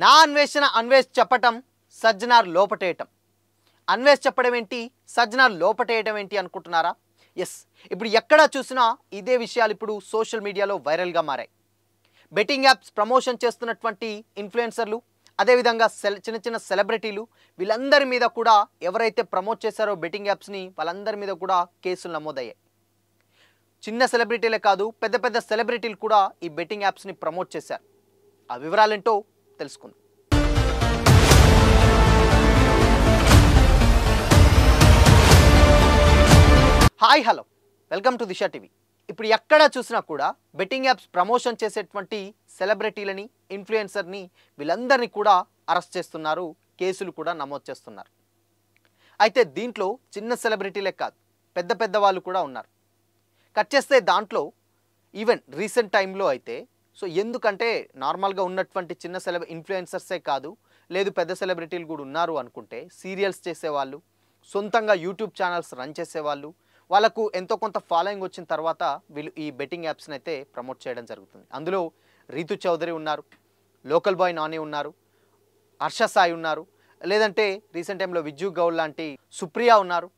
నా అన్వేషణ అన్వేష్ చెప్పటం సజ్జనార్ లోపటేయటం. అన్వేష్ చెప్పడం ఏంటి, సజ్జనార్ లోపటేయటం ఏంటి అనుకుంటున్నారా? ఎస్, ఇప్పుడు ఎక్కడ చూసినా ఇదే విషయాలు ఇప్పుడు సోషల్ మీడియాలో వైరల్గా మారాయి. బెట్టింగ్ యాప్స్ ప్రమోషన్ చేస్తున్నటువంటి ఇన్ఫ్లుయెన్సర్లు, అదేవిధంగా చిన్న చిన్న సెలబ్రిటీలు, వీళ్ళందరి మీద కూడా ఎవరైతే ప్రమోట్ చేశారో బెట్టింగ్ యాప్స్ని, వాళ్ళందరి మీద కూడా కేసులు నమోదయ్యాయి. చిన్న సెలబ్రిటీలే కాదు, పెద్ద పెద్ద సెలబ్రిటీలు కూడా ఈ బెట్టింగ్ యాప్స్ని ప్రమోట్ చేశారు. ఆ వివరాలేంటో తెలుసుకుందాం. Hi, hello, welcome to Disha TV. ఇప్పుడు ఎక్కడ చూసినా కూడా బెట్టింగ్ యాప్స్ ప్రమోషన్ చేసేటువంటి సెలబ్రిటీలని, ఇన్ఫ్లుయెన్సర్ని, వీళ్ళందరినీ కూడా అరెస్ట్ చేస్తున్నారు, కేసులు కూడా నమోదు చేస్తున్నారు. అయితే దీంట్లో చిన్న సెలబ్రిటీలే కాదు, పెద్ద పెద్ద వాళ్ళు కూడా ఉన్నారు. కట్ చేస్తే దాంట్లో ఈవెన్ రీసెంట్ టైంలో అయితే ఎందుకంటే నార్మల్గా ఉన్నటువంటి చిన్న ఇన్ఫ్లుయెన్సర్సే కాదు, లేదు పెద్ద సెలబ్రిటీలు కూడా ఉన్నారు అనుకుంటే, సీరియల్స్ చేసేవాళ్ళు, సొంతంగా యూట్యూబ్ ఛానల్స్ రన్ చేసేవాళ్ళు, వాళ్ళకు ఎంతో కొంత ఫాలోయింగ్ వచ్చిన తర్వాత వీళ్ళు ఈ బెట్టింగ్ యాప్స్ని అయితే ప్రమోట్ చేయడం జరుగుతుంది. అందులో రీతు చౌదరి ఉన్నారు, లోకల్ బాయ్ నాని ఉన్నారు, హర్ష సాయి ఉన్నారు, లేదంటే రీసెంట్ టైంలో విజ్జు గౌడ్ లాంటి సుప్రియ ఉన్నారు.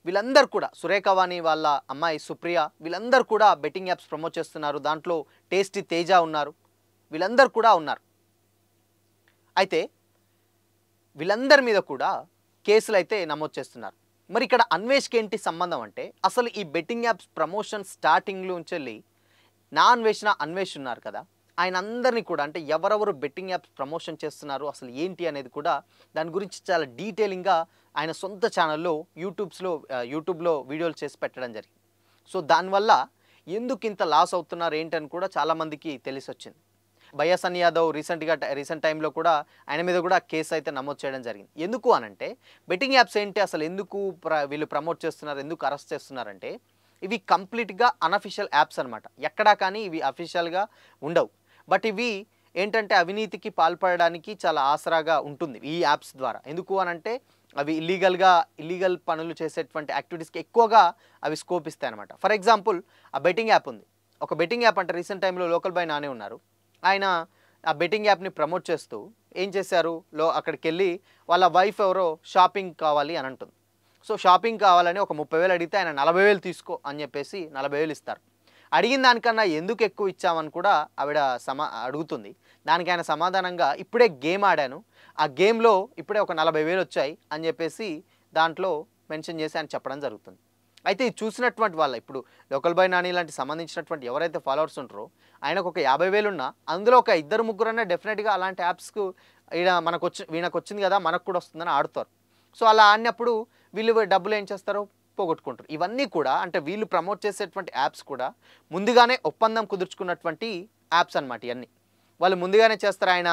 వీళ్ళందరూ కూడా, సురేఖవాణి వాళ్ళ అమ్మాయి సుప్రియ, వీళ్ళందరూ కూడా బెట్టింగ్ యాప్స్ ప్రమోట్ చేస్తున్నారు. దాంట్లో టేస్టీ తేజ ఉన్నారు, వీళ్ళందరూ కూడా ఉన్నారు. అయితే వీళ్ళందరి మీద కూడా కేసులు అయితే నమోదు చేస్తున్నారు. మరి ఇక్కడ అన్వేష్కి ఏంటి సంబంధం అంటే, అసలు ఈ బెట్టింగ్ యాప్స్ ప్రమోషన్ స్టార్టింగ్లో ఉంచెళ్ళి నా అన్వేష్ ఉన్నారు కదా, ఆయన అందరినీ కూడా, అంటే ఎవరెవరు బెట్టింగ్ యాప్స్ ప్రమోషన్ చేస్తున్నారు అసలు ఏంటి అనేది కూడా దాని గురించి చాలా డీటెయిలింగ్గా ఆయన సొంత ఛానల్లో యూట్యూబ్లో వీడియోలు చేసి పెట్టడం జరిగింది. సో దానివల్ల ఎందుకు ఇంత లాస్ అవుతున్నారు ఏంటని కూడా చాలామందికి తెలిసి వచ్చింది. బయ్యాసన్ యాదవ్ రీసెంట్ టైంలో కూడా ఆయన మీద కూడా కేసు అయితే నమోదు చేయడం జరిగింది. ఎందుకు అనంటే, బెట్టింగ్ యాప్స్ ఏంటి అసలు, ఎందుకు వీళ్ళు ప్రమోట్ చేస్తున్నారు, ఎందుకు అరెస్ట్ చేస్తున్నారంటే, ఇవి కంప్లీట్గా అన్అఫిషియల్ యాప్స్ అనమాట. ఎక్కడా కానీ ఇవి అఫీషియల్గా ఉండవు. బట్ ఇవి ఏంటంటే అవినీతికి పాల్పడడానికి చాలా ఆసరాగా ఉంటుంది ఈ యాప్స్ ద్వారా. ఎందుకు అనంటే అవి ఇల్లీగల్ పనులు చేసేటువంటి యాక్టివిటీస్కి ఎక్కువగా అవి స్కోప్ ఇస్తాయి అనమాట. ఫర్ ఎగ్జాంపుల్, ఆ బెట్టింగ్ యాప్ ఉంది, ఒక బెట్టింగ్ యాప్ అంటే రీసెంట్ టైంలో లోకల్ బాయ్ నానే ఉన్నారు. ఆయన ఆ బెట్టింగ్ యాప్ని ప్రమోట్ చేస్తూ ఏం చేశారు, అక్కడికి వెళ్ళి వాళ్ళ వైఫ్ ఎవరో షాపింగ్ కావాలి అని అంటుంది. సో షాపింగ్ కావాలని ఒక 30,000 అడిగితే ఆయన 40,000 తీసుకో అని చెప్పేసి 40,000 ఇస్తారు. అడిగిన దానికన్నా ఎందుకు ఎక్కువ ఇచ్చామని కూడా ఆవిడ అడుగుతుంది. దానికి ఆయన సమాధానంగా, ఇప్పుడే గేమ్ ఆడాను, ఆ గేమ్లో ఇప్పుడే ఒక 40,000 వచ్చాయి అని చెప్పేసి దాంట్లో మెన్షన్ చేసి ఆయన చెప్పడం జరుగుతుంది. అయితే ఇది చూసినటువంటి వాళ్ళ, ఇప్పుడు లోకల్ బాయ్ నాని లాంటి సంబంధించినటువంటి ఎవరైతే ఫాలోవర్స్ ఉంటారో, ఆయనకు ఒక 50,000 ఉన్నా అందులో ఒక 2-3 డెఫినెట్గా అలాంటి యాప్స్కు వీళ్ళకి వచ్చింది కదా మనకు కూడా వస్తుందని ఆడుతారు. సో అలా ఆడినప్పుడు వీళ్ళు డబ్బులు ఏం చేస్తారో పోగొట్టుకుంటారు. ఇవన్నీ కూడా, అంటే వీళ్ళు ప్రమోట్ చేసేటువంటి యాప్స్ కూడా ముందుగానే ఒప్పందం కుదుర్చుకున్నటువంటి యాప్స్ అనమాట. ఇవన్నీ వాళ్ళు ముందుగానే చేస్తారు. ఆయన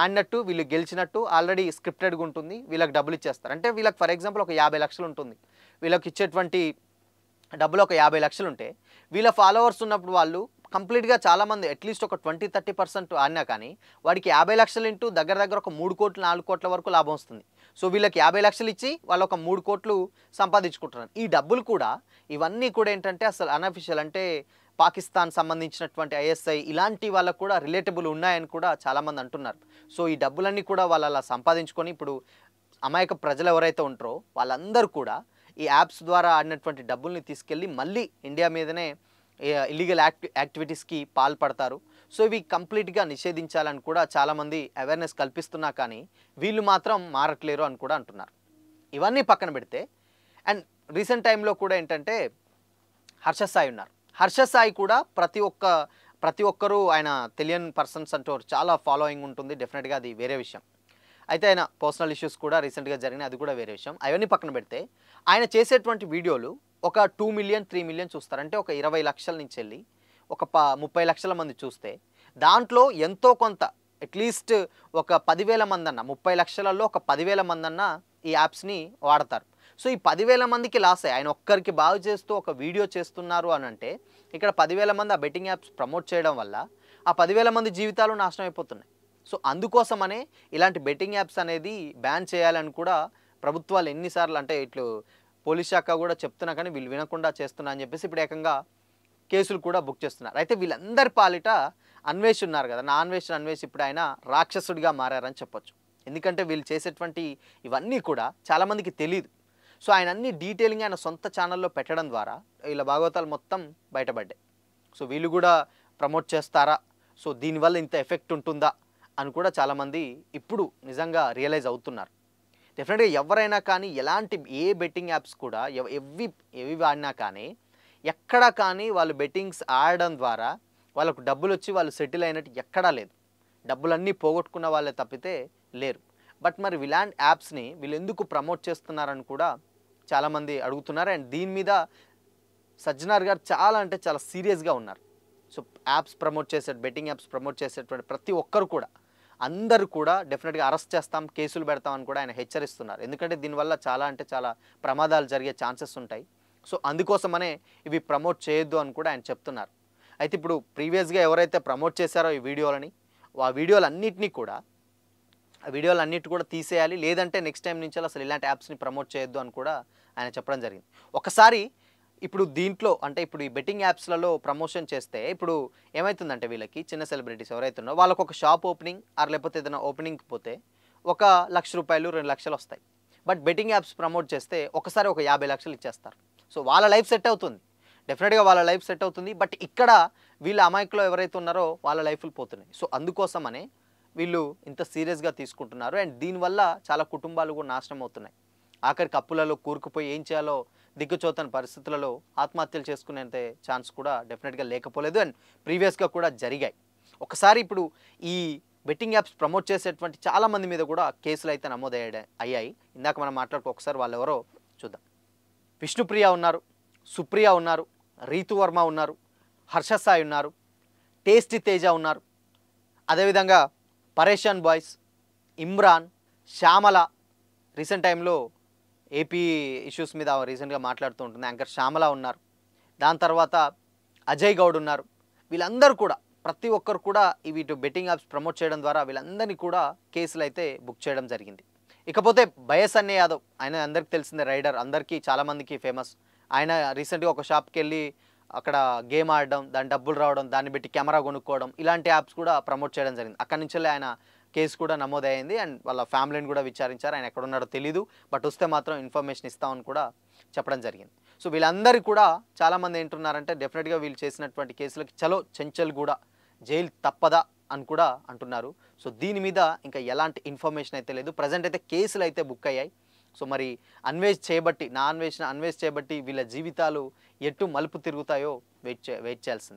ఆడినట్టు, వీళ్ళు గెలిచినట్టు ఆల్రెడీ స్క్రిప్టెడ్గా ఉంటుంది. వీళ్ళకి డబ్బులు ఇచ్చేస్తారు. అంటే వీళ్ళకి ఫర్ ఎగ్జాంపుల్ ఒక 50 లక్షలు ఉంటుంది, వీళ్ళకి ఇచ్చేటువంటి డబ్బులు ఒక 50 లక్షలు ఉంటే, వీళ్ళ ఫాలోవర్స్ ఉన్నప్పుడు వాళ్ళు కంప్లీట్గా చాలామంది అట్లీస్ట్ ఒక 20-30% ఆడినా కానీ వాడికి 50 లక్షలు ఇంటూ దగ్గర ఒక 3 కోట్లు 4 కోట్ల వరకు లాభం వస్తుంది. సో వీళ్ళకి 50 లక్షలు ఇచ్చి వాళ్ళు ఒక 3 కోట్లు సంపాదించుకుంటున్నారు. ఈ డబ్బులు కూడా, ఇవన్నీ కూడా ఏంటంటే అసలు అన్అఫిషియల్, అంటే పాకిస్తాన్ సంబంధించినటువంటి ఐఎస్ఐ ఇలాంటి వాళ్ళకు కూడా రిలేటబుల్ ఉన్నాయని కూడా చాలామంది అంటున్నారు. సో ఈ డబ్బులన్నీ కూడా వాళ్ళు అలా సంపాదించుకొని ఇప్పుడు అమాయక ప్రజలు ఎవరైతే ఉంటారో వాళ్ళందరూ కూడా ఈ యాప్స్ ద్వారా ఆడినటువంటి డబ్బుల్ని తీసుకెళ్ళి మళ్ళీ ఇండియా మీదనే ఇల్లీగల్ యాక్టివిటీస్కి పాల్పడతారు. సో ఇవి కంప్లీట్గా నిషేధించాలని కూడా చాలామంది అవేర్నెస్ కల్పిస్తున్నా కానీ వీళ్ళు మాత్రం మారట్లేరు అని కూడా అంటున్నారు. ఇవన్నీ పక్కన పెడితే, అండ్ రీసెంట్ టైంలో కూడా ఏంటంటే హర్ష సాయి ఉన్నారు. హర్ష సాయి కూడా ప్రతి ఒక్కరూ, ఆయన తెలియని పర్సన్స్ అంటూ చాలా ఫాలోయింగ్ ఉంటుంది, డెఫినెట్గా అది వేరే విషయం. అయితే ఆయన పర్సనల్ ఇష్యూస్ కూడా రీసెంట్గా జరిగినాయి, అది కూడా వేరే విషయం. అవన్నీ పక్కన పెడితే ఆయన చేసేటువంటి వీడియోలు ఒక 2 మిలియన్ 3 మిలియన్ చూస్తారు. అంటే ఒక 20 లక్షల నుంచి వెళ్ళి ఒక 30 లక్షల మంది చూస్తే, దాంట్లో ఎంతో కొంత అట్లీస్ట్ ఒక 10,000 మంది అన్న, 30 లక్షలలో ఒక 10,000 మంది అన్న ఈ యాప్స్ని వాడతారు. సో ఈ 10,000 మందికి లాసే. ఆయన ఒక్కరికి బాగు చేస్తూ ఒక వీడియో చేస్తున్నారు అని అంటే, ఇక్కడ 10,000 మంది ఆ బెట్టింగ్ యాప్స్ ప్రమోట్ చేయడం వల్ల ఆ 10,000 మంది జీవితాలు నాశనం అయిపోతున్నాయి. సో అందుకోసమనే ఇలాంటి బెట్టింగ్ యాప్స్ అనేది బ్యాన్ చేయాలని కూడా ప్రభుత్వాలు ఎన్నిసార్లు, అంటే ఇట్లు పోలీస్ శాఖ కూడా చెప్తున్నా కానీ వీళ్ళు వినకుండా చేస్తున్నా అని చెప్పేసి ఇప్పుడు ఏకంగా కేసులు కూడా బుక్ చేస్తున్నారు. అయితే వీళ్ళందరి పాలిట అన్వేష్ ఉన్నారు కదా, నా అన్వేష్ ఇప్పుడు ఆయన రాక్షసుడిగా మారారని చెప్పొచ్చు. ఎందుకంటే వీళ్ళు చేసేటువంటి ఇవన్నీ కూడా చాలామందికి తెలీదు. సో ఆయన అన్ని డీటెయిలింగ్ ఆయన సొంత ఛానల్లో పెట్టడం ద్వారా వీళ్ళ భాగవతాలు మొత్తం బయటపడ్డాయి. సో వీళ్ళు కూడా ప్రమోట్ చేస్తారా, సో దీనివల్ల ఇంత ఎఫెక్ట్ ఉంటుందా అని కూడా చాలామంది ఇప్పుడు నిజంగా రియలైజ్ అవుతున్నారు. డెఫినెట్గా ఎవరైనా కానీ ఎలాంటి ఏ బెట్టింగ్ యాప్స్ కూడా ఎవి వాడినా కానీ ఎక్కడా కానీ వాళ్ళు బెట్టింగ్స్ ఆడడం ద్వారా వాళ్ళకు డబ్బులు వచ్చి వాళ్ళు సెటిల్ అయినట్టు ఎక్కడా లేదు. డబ్బులన్నీ పోగొట్టుకున్న వాళ్ళే తప్పితే లేరు. బట్ మరి ఇలాంటి యాప్స్ని వీళ్ళు ఎందుకు ప్రమోట్ చేస్తున్నారని కూడా చాలామంది అడుగుతున్నారు. అండ్ దీని మీద సజ్జనార్ గారు చాలా అంటే చాలా సీరియస్గా ఉన్నారు. సో యాప్స్ ప్రమోట్ చేసే బెట్టింగ్ యాప్స్ ప్రమోట్ చేసేటువంటి ప్రతి ఒక్కరు కూడా అందరూ కూడా డెఫినెట్గా అరెస్ట్ చేస్తాం, కేసులు పెడతామని కూడా ఆయన హెచ్చరిస్తున్నారు. ఎందుకంటే దీనివల్ల చాలా అంటే చాలా ప్రమాదాలు జరిగే ఛాన్సెస్ ఉంటాయి. సో అందుకోసమనే ఇవి ప్రమోట్ చేయొద్దు అని కూడా ఆయన చెప్తున్నారు. అయితే ఇప్పుడు ప్రీవియస్గా ఎవరైతే ప్రమోట్ చేశారో ఈ వీడియోలని, ఆ వీడియోలన్నింటినీ కూడా తీసేయాలి, లేదంటే నెక్స్ట్ టైం నుంచి అసలు ఇలాంటి యాప్స్ని ప్రమోట్ చేయొద్దు అని కూడా ఆయన చెప్పడం జరిగింది. ఒకసారి ఇప్పుడు దీంట్లో అంటే ఇప్పుడు ఈ బెట్టింగ్ యాప్స్లలో ప్రమోషన్ చేస్తే ఇప్పుడు ఏమవుతుందంటే వీళ్ళకి చిన్న సెలబ్రిటీస్ ఎవరైతే ఉన్నారో వాళ్ళకు ఒక షాప్ ఓపెనింగ్ లేకపోతే ఏదైనా ఓపెనింగ్కి పోతే ఒక ₹1,00,000 2,00,000 వస్తాయి. బట్ బెట్టింగ్ యాప్స్ ప్రమోట్ చేస్తే ఒకసారి ఒక 50 లక్షలు ఇచ్చేస్తారు. సో వాళ్ళ లైఫ్ సెట్ అవుతుంది, డెఫినెట్గా వాళ్ళ లైఫ్ సెట్ అవుతుంది. బట్ ఇక్కడ వీళ్ళ అమాయకులు ఎవరైతే ఉన్నారో వాళ్ళ లైఫ్లు పోతున్నాయి. సో అందుకోసమనే వీళ్ళు ఇంత సీరియస్గా తీసుకుంటున్నారు. అండ్ దీనివల్ల చాలా కుటుంబాలు కూడా నాశనం అవుతున్నాయి. ఆఖరికి అప్పులలో కూరుకుపోయి ఏం చేయాలో దిక్కుచోతని పరిస్థితులలో ఆత్మహత్యలు చేసుకునేంత ఛాన్స్ కూడా డెఫినెట్గా లేకపోలేదు. అండ్ ప్రీవియస్గా కూడా జరిగాయి. ఒకసారి ఇప్పుడు ఈ బెట్టింగ్ యాప్స్ ప్రమోట్ చేసేటువంటి చాలామంది మీద కూడా కేసులు అయితే అయ్యాయి. ఇందాక మనం ఒకసారి వాళ్ళు ఎవరో చూద్దాం. విష్ణుప్రియ ఉన్నారు, సుప్రియ ఉన్నారు, రీతు వర్మ ఉన్నారు, హర్ష సాయి ఉన్నారు, టేస్టీ తేజ ఉన్నారు, అదేవిధంగా పరేషాన్ బాయ్స్, ఇమ్రాన్, శ్యామల, రీసెంట్ టైంలో ఏపీ ఇష్యూస్ మీద రీసెంట్గా మాట్లాడుతూ ఉంటుంది యాంకర్ శ్యామల ఉన్నారు. దాని తర్వాత అజయ్ గౌడ్ ఉన్నారు. వీళ్ళందరూ కూడా ప్రతి ఒక్కరు కూడా వీటి బెట్టింగ్ యాప్స్ ప్రమోట్ చేయడం ద్వారా వీళ్ళందరినీ కూడా కేసులు అయితే బుక్ చేయడం జరిగింది. ఇకపోతే బయసన్నే యాదవ్, ఆయన అందరికీ తెలిసిందే, రైడర్, అందరికీ చాలామందికి ఫేమస్. ఆయన రీసెంట్గా ఒక షాప్కి వెళ్ళి అక్కడ గేమ్ ఆడడం, దాని డబ్బులు రావడం, దాన్ని బట్టి కెమెరా కొనుక్కోవడం, ఇలాంటి యాప్స్ కూడా ప్రమోట్ చేయడం జరిగింది. అక్కడి నుంచి ఆయన కేసు కూడా నమోదైంది. అండ్ వాళ్ళ ఫ్యామిలీని కూడా విచారించారు. ఆయన ఎక్కడున్నాడో తెలీదు, బట్ వస్తే మాత్రం ఇన్ఫర్మేషన్ ఇస్తామని కూడా చెప్పడం జరిగింది. సో వీళ్ళందరికీ కూడా చాలామంది ఏంటున్నారంటే డెఫినెట్గా వీళ్ళు చేసినటువంటి కేసులకి చలో చెంచల్ కూడా జైలు తప్పదా అని కూడా అంటున్నారు. సో దీని మీద ఇంకా ఎలాంటి ఇన్ఫర్మేషన్ అయితే లేదు. ప్రజెంట్ అయితే కేసులు అయితే బుక్ అయ్యాయి. సో మరి అన్వేష్ చేయబట్టి వీళ్ళ జీవితాలు ఎటు మలుపు తిరుగుతాయో వెయిట్ చేయాల్సింది.